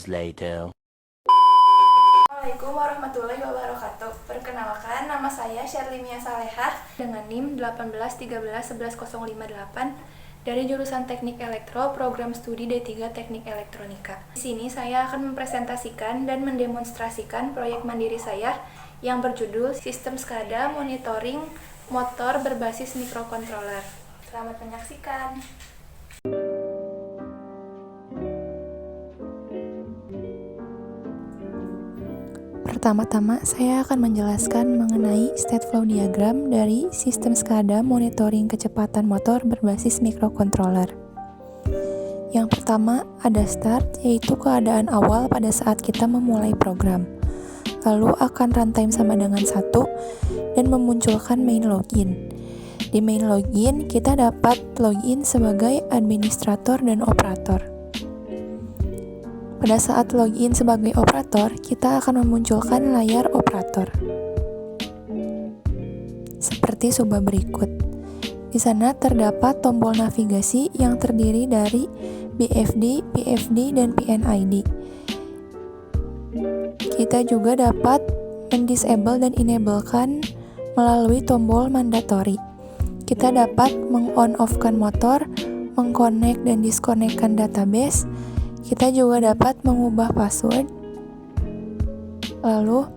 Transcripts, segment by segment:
hours later. Assalamualaikum warahmatullahi wabarakatuh. Perkenalkan, nama saya Syarli Mia Salehah dengan NIM 1813111058 dari jurusan Teknik Elektro, Program Studi D3 Teknik Elektronika. Di sini saya akan mempresentasikan dan mendemonstrasikan proyek mandiri saya yang berjudul Sistem SCADA Monitoring Motor Berbasis Microcontroller. Selamat menyaksikan. Pertama-tama, saya akan menjelaskan mengenai state flow diagram dari sistem SCADA monitoring kecepatan motor berbasis microcontroller. Yang pertama, ada start, yaitu keadaan awal pada saat kita memulai program. Lalu akan runtime sama dengan 1 dan memunculkan main login. Di main login, kita dapat login sebagai administrator dan operator. Pada saat login sebagai operator, kita akan memunculkan layar operator. Seperti subah berikut. Di sana terdapat tombol navigasi yang terdiri dari BFD, PFD, dan PNID. Kita juga dapat mendisable dan enablekan melalui tombol mandatory. Kita dapat meng-on-off-kan motor, meng-connect dan disconnect-kan database. Kita juga dapat mengubah password. Lalu,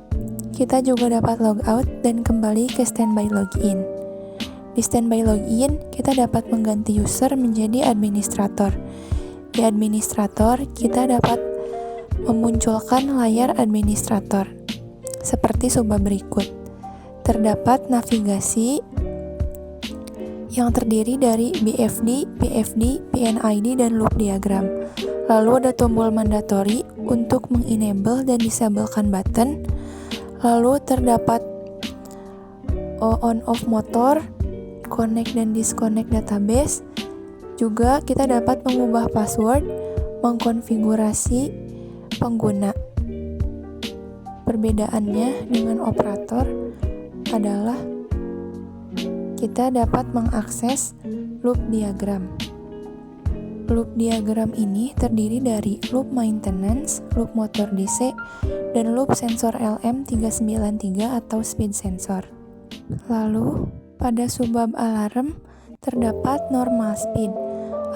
kita juga dapat logout dan kembali ke standby login. Di standby login, kita dapat mengganti user menjadi administrator. Di administrator, kita dapat memunculkan layar administrator. Seperti subah berikut. Terdapat navigasi yang terdiri dari BFD, PFD, PNID, dan loop diagram. Lalu ada tombol mandatory untuk mengenable dan disablekan button. Lalu terdapat on-off motor, connect dan disconnect database. Juga kita dapat mengubah password, mengkonfigurasi pengguna. Perbedaannya dengan operator adalah kita dapat mengakses loop diagram. Loop diagram ini terdiri dari loop maintenance, loop motor DC, dan loop sensor LM393 atau speed sensor. Lalu, pada subbab alarm terdapat normal speed.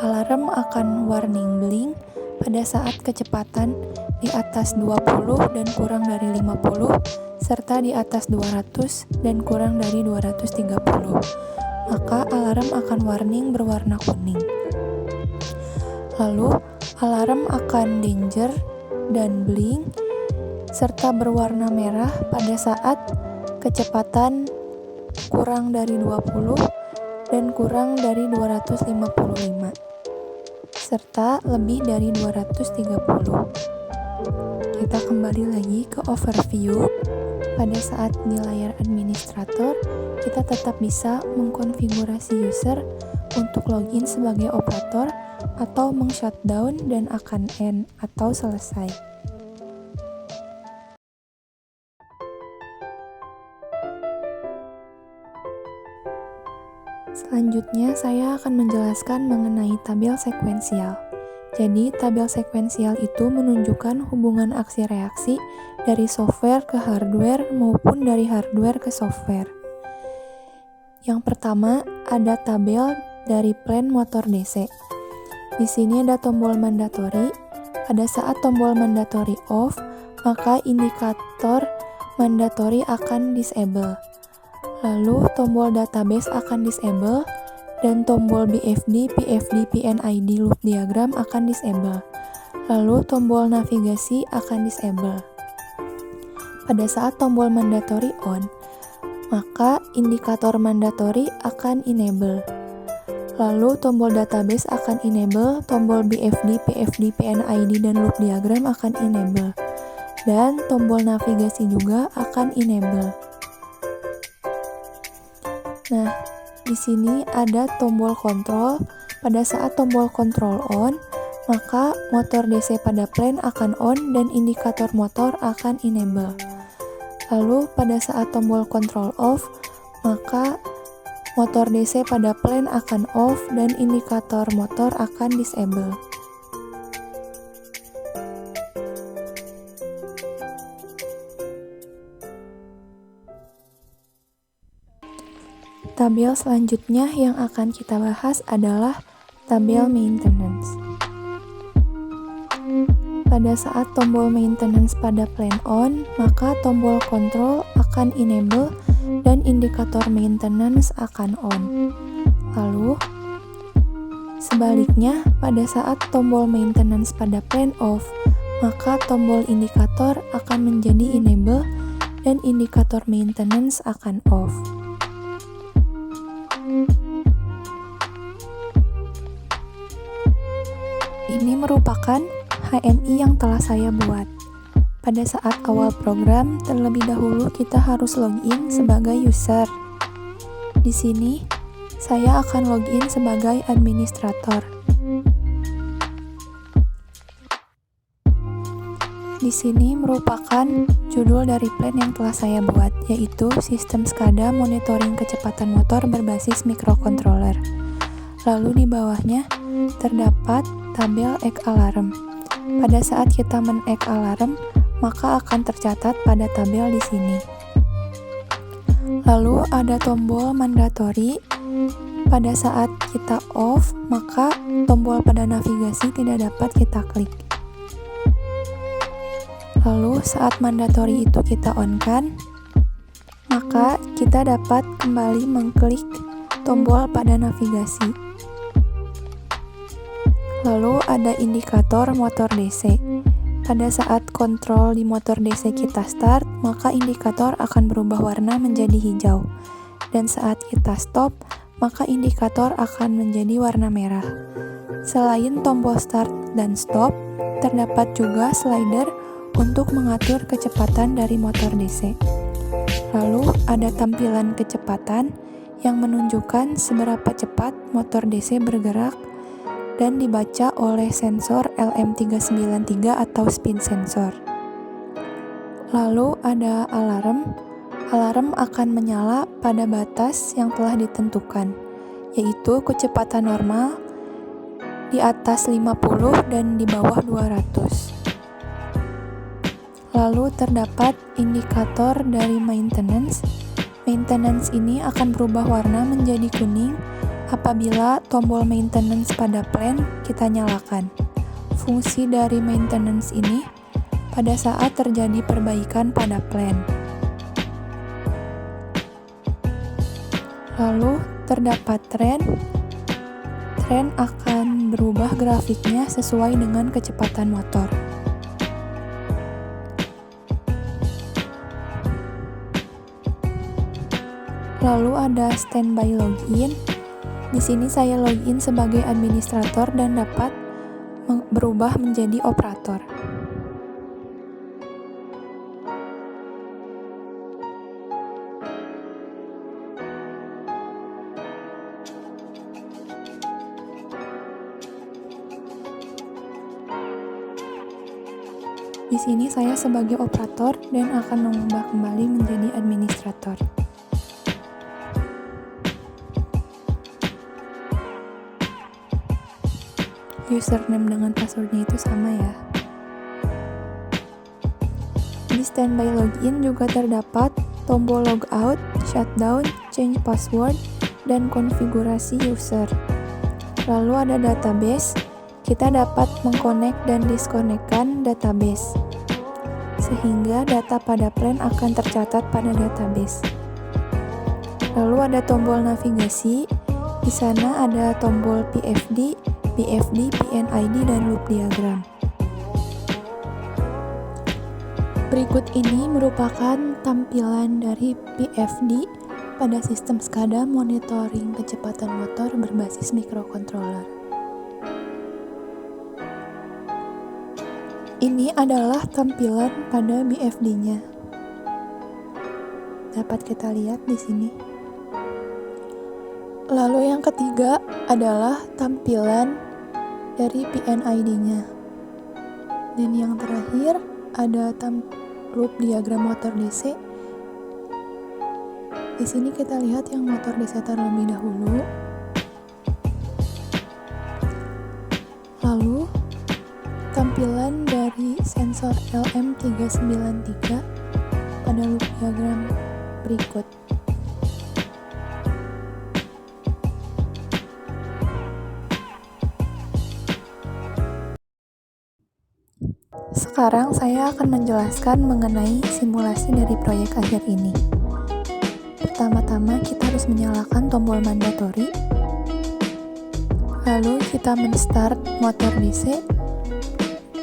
Alarm akan warning blink pada saat kecepatan di atas 20 dan kurang dari 50, serta di atas 200 dan kurang dari 230. Maka alarm akan warning berwarna kuning. Lalu, alarm akan danger dan blink serta berwarna merah pada saat kecepatan kurang dari 20 dan kurang dari 255 serta lebih dari 230. Kita kembali lagi ke overview. Pada saat di layar administrator, kita tetap bisa mengkonfigurasi user untuk login sebagai operator atau meng-shutdown dan akan end atau selesai. Selanjutnya, saya akan menjelaskan mengenai tabel sekuensial. Jadi, tabel sekuensial itu menunjukkan hubungan aksi reaksi dari software ke hardware maupun dari hardware ke software. Yang pertama, ada tabel dari plan motor DC. Di sini ada tombol mandatory. Pada saat tombol mandatory off, maka indikator mandatory akan disable. Lalu tombol database akan disable dan tombol BFD, PFD, PNID loop diagram akan disable. Lalu tombol navigasi akan disable. Pada saat tombol mandatory on, maka indikator mandatory akan enable. Lalu tombol database akan enable, tombol BFD, PFD, PNID, dan loop diagram akan enable. Dan tombol navigasi juga akan enable. Nah, di sini ada tombol kontrol. Pada saat tombol kontrol on, maka motor DC pada plan akan on dan indikator motor akan enable. Lalu pada saat tombol kontrol off, maka motor DC pada plan akan off dan indikator motor akan disable. Tabel selanjutnya yang akan kita bahas adalah tabel maintenance. Pada saat tombol maintenance pada plan on, maka tombol control akan enable dan indikator maintenance akan on. Lalu, sebaliknya, pada saat tombol maintenance pada plan off, maka tombol indikator akan menjadi enable dan indikator maintenance akan off. Ini merupakan HMI yang telah saya buat. Pada saat awal program, terlebih dahulu kita harus login sebagai user. Di sini, saya akan login sebagai administrator. Di sini merupakan judul dari plan yang telah saya buat, yaitu Sistem SCADA Monitoring Kecepatan Motor Berbasis Microcontroller. Lalu di bawahnya terdapat tabel egg alarm. Pada saat kita men-egg alarm, maka akan tercatat pada tabel di sini. Lalu ada tombol mandatory. Pada saat kita off, maka tombol pada navigasi tidak dapat kita klik. Lalu saat mandatory itu kita on-kan, maka kita dapat kembali mengklik tombol pada navigasi. Lalu ada indikator motor DC. Pada saat kontrol di motor DC kita start, maka indikator akan berubah warna menjadi hijau. Dan saat kita stop, maka indikator akan menjadi warna merah. Selain tombol start dan stop, terdapat juga slider untuk mengatur kecepatan dari motor DC. Lalu ada tampilan kecepatan yang menunjukkan seberapa cepat motor DC bergerak dan dibaca oleh sensor LM393 atau speed sensor. Lalu ada alarm. Alarm akan menyala pada batas yang telah ditentukan, yaitu kecepatan normal di atas 50 dan di bawah 200. Lalu terdapat indikator dari maintenance. Maintenance ini akan berubah warna menjadi kuning apabila tombol maintenance pada plan kita nyalakan. Fungsi dari maintenance ini pada saat terjadi perbaikan pada plan. Lalu terdapat trend. Trend akan berubah grafiknya sesuai dengan kecepatan motor. Lalu ada standby login. Di sini saya login sebagai administrator dan dapat berubah menjadi operator. Di sini saya sebagai operator dan akan mengubah kembali menjadi administrator. Username dengan passwordnya itu sama ya. Di standby login juga terdapat tombol logout, shutdown, change password, dan konfigurasi user. Lalu ada database. Kita dapat mengkonek dan diskonekkan database, sehingga data pada plan akan tercatat pada database. Lalu ada tombol navigasi. Di sana ada tombol PFD, PNID, dan loop diagram. Berikut ini merupakan tampilan dari PFD pada sistem SCADA monitoring kecepatan motor berbasis microcontroller. Ini adalah tampilan pada BFD-nya. Dapat kita lihat di sini. Lalu yang ketiga adalah tampilan dari PNID-nya. Dan yang terakhir ada loop diagram motor DC. Di sini kita lihat yang motor DC terlebih dahulu. Lalu tampilan dari sensor LM393 pada loop diagram berikut. Sekarang saya akan menjelaskan mengenai simulasi dari proyek akhir ini. Pertama-tama kita harus menyalakan tombol mandatory, lalu kita men-start motor DC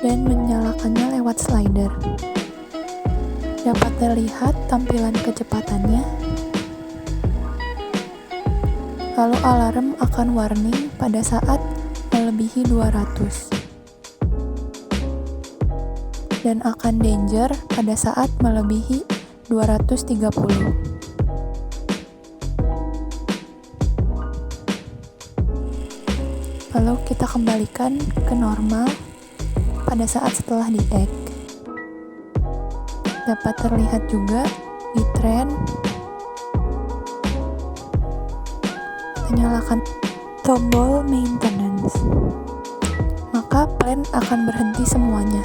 dan menyalakannya lewat slider. Dapat terlihat tampilan kecepatannya, lalu alarm akan warning pada saat melebihi 200 dan akan danger pada saat melebihi 230. Lalu kita kembalikan ke normal pada saat setelah di-hack. Dapat terlihat juga di trend. Menyalakan tombol maintenance, maka plan akan berhenti semuanya.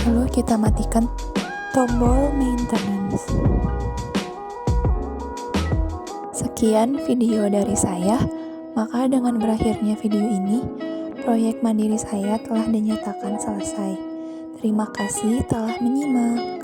Lalu kita matikan tombol maintenance. Sekian video dari saya, maka dengan berakhirnya video ini, proyek mandiri saya telah dinyatakan selesai. Terima kasih telah menyimak.